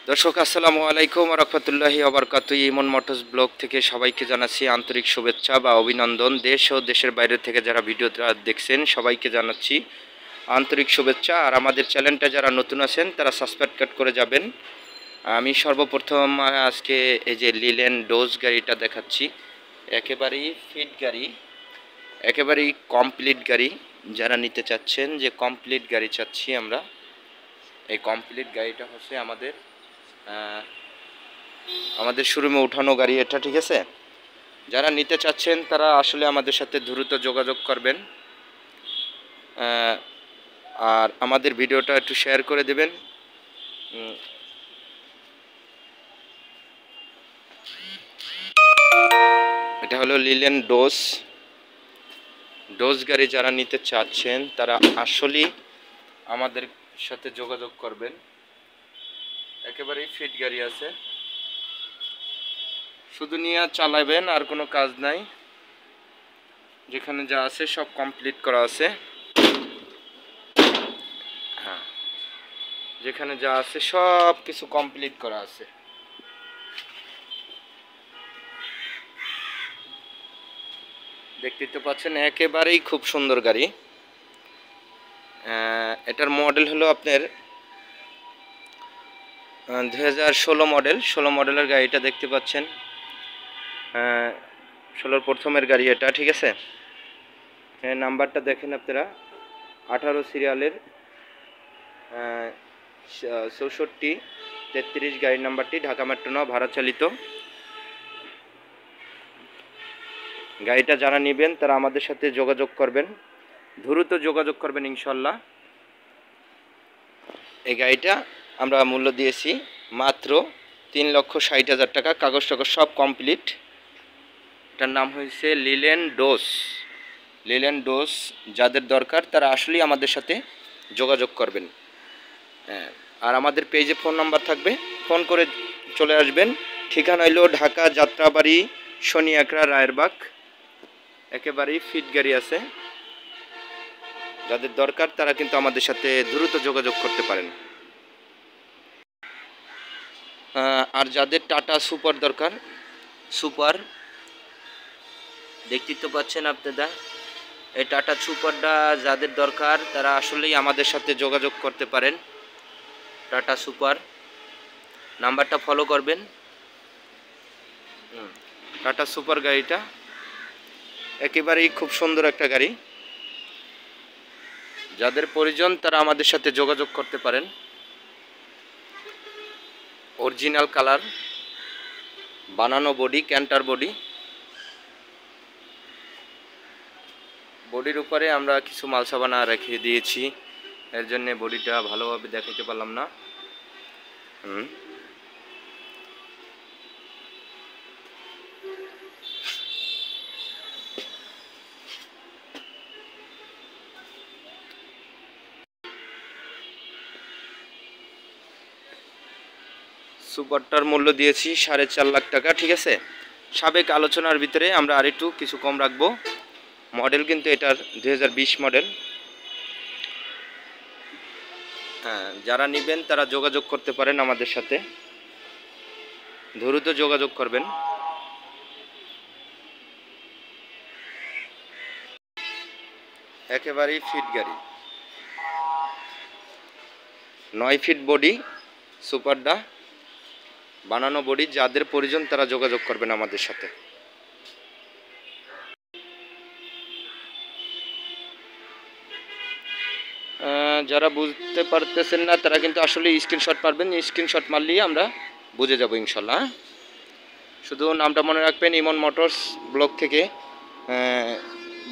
দর্শক আসসালামু আলাইকুম ওয়া রাহমাতুল্লাহি ওয়া বারাকাতুহু। ইমন মোটরস ব্লগ থেকে সবাইকে জানাচ্ছি আন্তরিক শুভেচ্ছা বা অভিনন্দন। দেশ ও দেশের বাইরে থেকে যারা ভিডিওটা দেখছেন সবাইকে জানাচ্ছি আন্তরিক শুভেচ্ছা। আর আমাদের চ্যানেলটা যারা নতুন আছেন তারা সাবস্ক্রাইব করে যাবেন। আমি সর্বপ্রথম আজকে এই যে লিলেন ডোজ গাড়িটা দেখাচ্ছি। একেবারেই ফিট গাড়ি, একেবারেই কমপ্লিট গাড়ি। যারা নিতে চাচ্ছেন যে কমপ্লিট গাড়ি চাচ্ছি আমরা, এই কমপ্লিট গাড়িটা হচ্ছে আমাদের শোরুমে উঠানো গাড়ি এটা, ঠিক আছে। যারা নিতে চাচ্ছেন তারা আসলে আমাদের সাথে দ্রুত যোগাযোগ করবেন, আর আমাদের ভিডিওটা একটু শেয়ার করে দেবেন। এটা হলো লিলেন ডোজ গাড়ি। যারা নিতে চাচ্ছেন তারা আসলেই আমাদের সাথে যোগাযোগ করবেন। একেবারেই ফিট গাড়ি আছে, শুধু নিয়ে চালাবেন, আর কোনো কাজ নাই। যেখানে যা আছে সব কমপ্লিট করা আছে। হ্যাঁ, যেখানে যা আছে সব কিছু কমপ্লিট করা আছে। দেখতেই তো পাচ্ছেন, একেবারেই খুব সুন্দর গাড়ি। এটার মডেল হলো আপনার 2016 মডেল। 16 মডেলের গাড়িটা দেখতে পাচ্ছেন, 16 প্রথমের গাড়ি এটা, ঠিক আছে। নাম্বারটা দেখেন আপনারা, 18 সিরিয়ালের 6433 গাড়ির নাম্বারটি, ঢাকা মেট্রো 9 ভাড়া চালিত। গাড়িটা যারা নেবেন তারা আমাদের সাথে যোগাযোগ করবেন, দ্রুত যোগাযোগ করবেন ইনশাল্লাহ। এই গাড়িটা আমরা মূল্য দিয়েছি মাত্র 3,60,000 টাকা, কাগজ টাগজ সব কমপ্লিট। এটার নাম হয়েছে লিলেন ডোজ। যাদের দরকার তারা আসলেই আমাদের সাথে যোগাযোগ করবেন। আর আমাদের পেজে ফোন নাম্বার থাকবে, ফোন করে চলে আসবেন। ঠিকানা হইল ঢাকা যাত্রাবাড়ি, শনি একরা, রায়েরবাগ। একেবারেই ফিট গাড়ি আছে। যাদের দরকার তারা কিন্তু আমাদের সাথে দ্রুত যোগাযোগ করতে পারেন। আর যাদের টাটা সুপার দরকার, সুপার দেখতেই তো পাচ্ছেন আপনারা, এই টাটা সুপারটা যাদের দরকার তারা আসলেই আমাদের সাথে যোগাযোগ করতে পারেন। টাটা সুপার নাম্বারটা ফলো করবেন। টাটা সুপার গাড়িটা একেবারেই খুব সুন্দর একটা গাড়ি। যাদের প্রয়োজন তারা আমাদের সাথে যোগাযোগ করতে পারেন। অরিজিনাল কালার, বানানো বডি, ক্যান্টার বডির উপরে আমরা কিছু মালসাবানা রেখে দিয়েছি, এর জন্য বডিটা ভালোভাবে দেখাতে পারলাম না। সুপারটার মূল্য দিয়েছি 4.5 লাখ টাকা, ঠিক আছে। সাবেক আলোচনার ভিতরে আমরা আরেকটু কিছু কম রাখবো। মডেল কিন্তু এটার 2020 মডেল। যারা নেবেন তারা যোগাযোগ করতে পারেন আমাদের সাথে, দ্রুত যোগাযোগ করবেন। একেবারেই ফিট গাড়ি, 9 ফিট বডি, সুপারটা বানানো বডি। যাদের প্রয়োজন তারা যোগাযোগ করবেন আমাদের সাথে। যারা বুঝতে পারতেছেন না তারা কিন্তু আসলে স্ক্রিনশট মারবেন, স্ক্রিনশট মারলেই আমরা বুঝে যাব ইনশাল্লাহ। শুধু নামটা মনে রাখবেন, ইমন মোটরস ব্লগ থেকে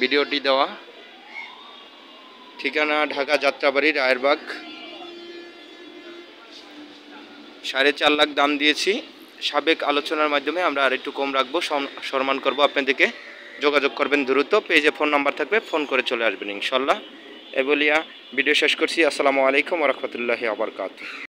ভিডিওটি দেওয়া। ঠিকানা ঢাকা যাত্রাবাড়ি, রায়েরবাগ। 4.5 লাখ দাম দিয়েছি। সাবেক আলোচনার মাধ্যমে আমরা আর একটু কম রাখবো, সম্মান করবো আপনাদেরকে। যোগাযোগ করবেন দ্রুত, পেজে ফোন নাম্বার থাকবে, ফোন করে চলে আসবেন ইনশাল্লাহ। এ বলিয়া ভিডিও শেষ করছি। আসসালামু আলাইকুম ওয়া রাহমাতুল্লাহি ওয়া বারাকাতুহু।